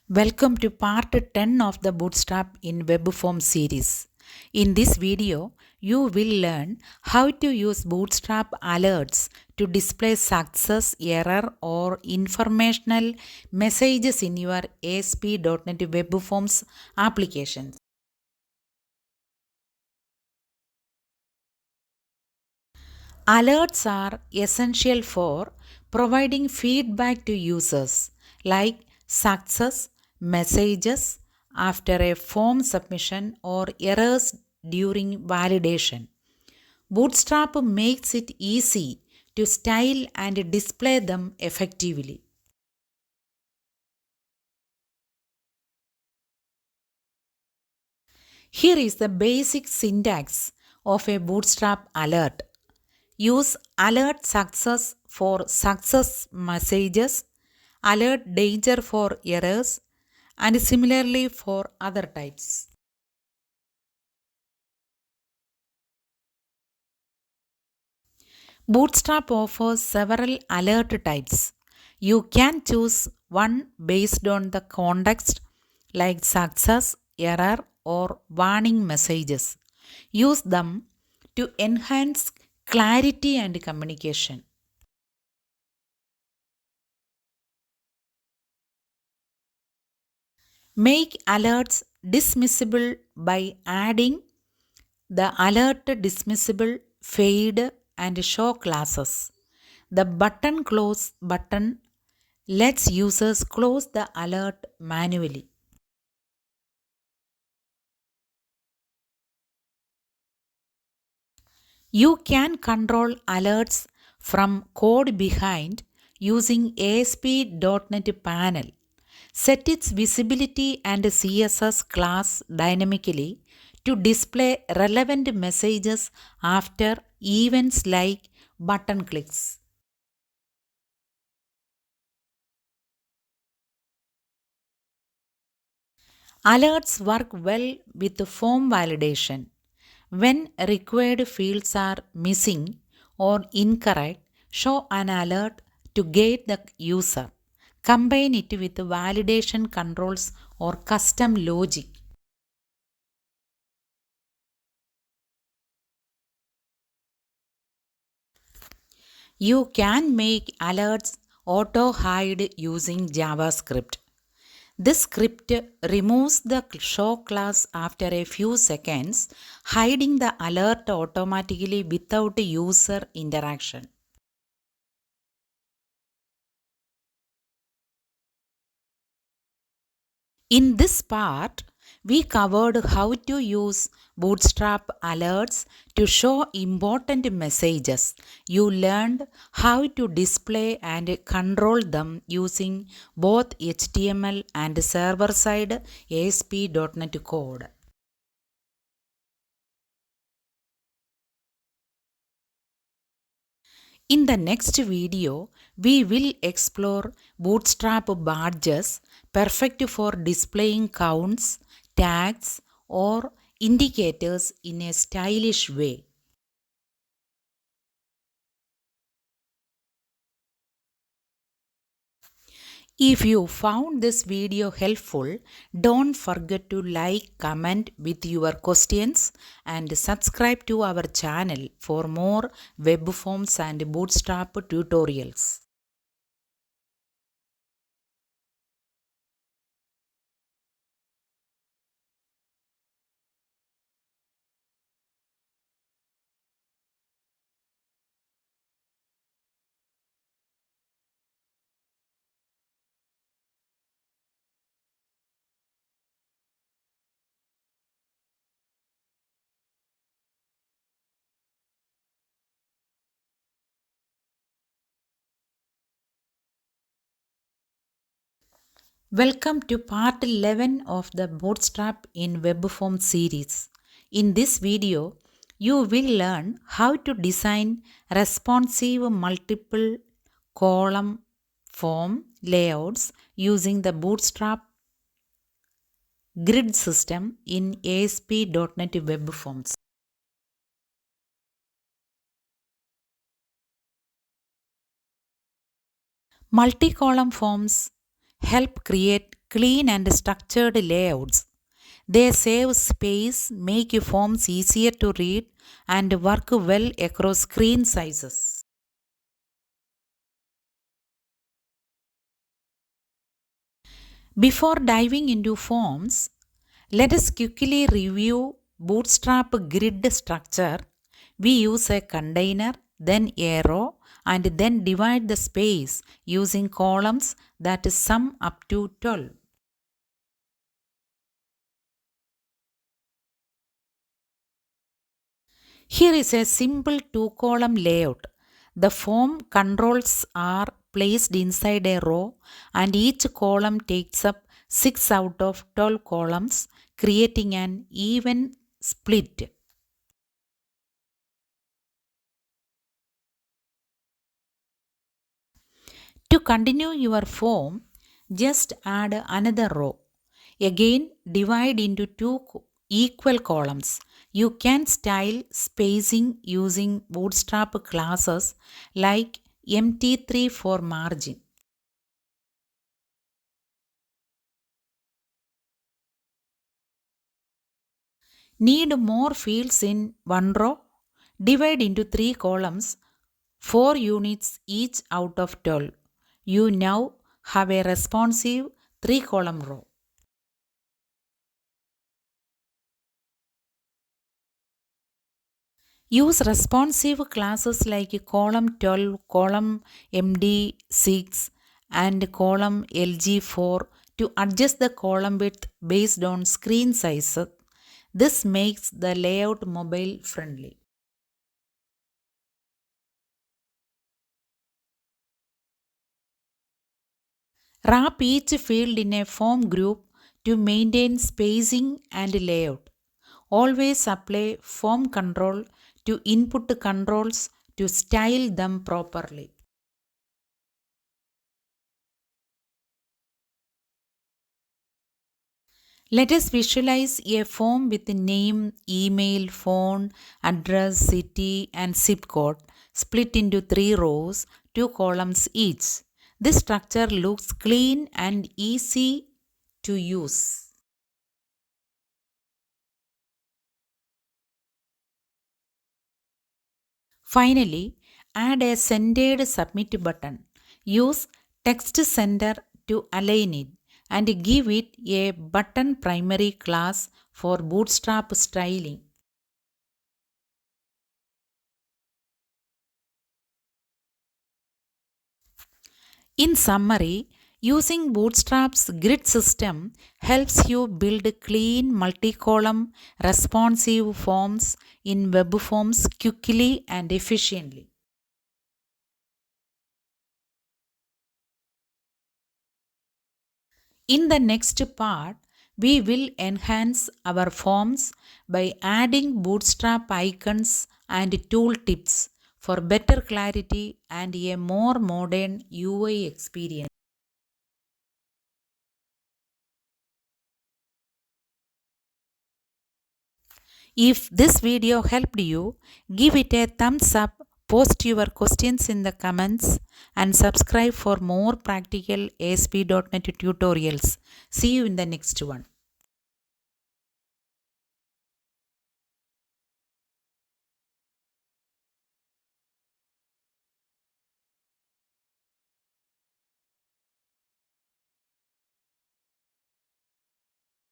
Welcome to part 10 of the Bootstrap in Web Form series. In this video, you will learn how to use Bootstrap alerts to display success, error, or informational messages in your ASP.NET Web Forms applications. Alerts are essential for providing feedback to users like success messages after a form submission or errors during validation. Bootstrap makes it easy to style and display them effectively. Here is the basic syntax of a Bootstrap alert. Use alert success for success messages, alert danger for errors, and similarly for other types. Bootstrap offers several alert types. You can choose one based on the context like success, error, or warning messages. Use them to enhance clarity and communication. Make alerts dismissible by adding the alert dismissible, fade, and show classes. The button close button lets users close the alert manually. You can control alerts from code behind using ASP.NET panel. Set its visibility and CSS class dynamically to display relevant messages after events like button clicks. Alerts work well with form validation. When required fields are missing or incorrect, show an alert to guide the user. Combine it with validation controls or custom logic. You can make alerts auto hide using JavaScript. This script removes the show class after a few seconds, hiding the alert automatically without user interaction. In this part, we covered how to use Bootstrap alerts to show important messages. You learned how to display and control them using both HTML and server-side ASP.NET code. In the next video, we will explore Bootstrap badges perfect for displaying counts, tags, or indicators in a stylish way. If you found this video helpful, don't forget to like, comment with your questions and subscribe to our channel for more web forms and Bootstrap tutorials. Welcome to part 11 of the Bootstrap in Web Form series. In this video, you will learn how to design responsive multiple column form layouts using the Bootstrap grid system in ASP.NET Web Forms. Multi-column forms help create clean and structured layouts. They save space, make forms easier to read, and work well across screen sizes. Before diving into forms, let us quickly review Bootstrap grid structure. We use a container, then a row, and then divide the space using columns that sum up to 12. Here is a simple two-column layout. The form controls are placed inside a row and each column takes up 6 out of 12 columns, creating an even split. To continue your form, just add another row. Again, divide into two equal columns. You can style spacing using Bootstrap classes like MT3 for margin. Need more fields in one row? Divide into 3 columns, 4 units each out of 12. You now have a responsive 3-column row. Use responsive classes like column 12, column MD6 and column LG4 to adjust the column width based on screen size. This makes the layout mobile friendly. Wrap each field in a form group to maintain spacing and layout. Always apply form control to input controls to style them properly. Let us visualize a form with name, email, phone, address, city, and zip code split into 3 rows, 2 columns each. This structure looks clean and easy to use. Finally, add a centered submit button. Use text center to align it and give it a button primary class for Bootstrap styling. In summary, using Bootstrap's grid system helps you build clean multi-column responsive forms in web forms quickly and efficiently. In the next part, we will enhance our forms by adding Bootstrap icons and tooltips for better clarity and a more modern UI experience. If this video helped you, give it a thumbs up, post your questions in the comments, and subscribe for more practical ASP.NET tutorials. See you in the next one.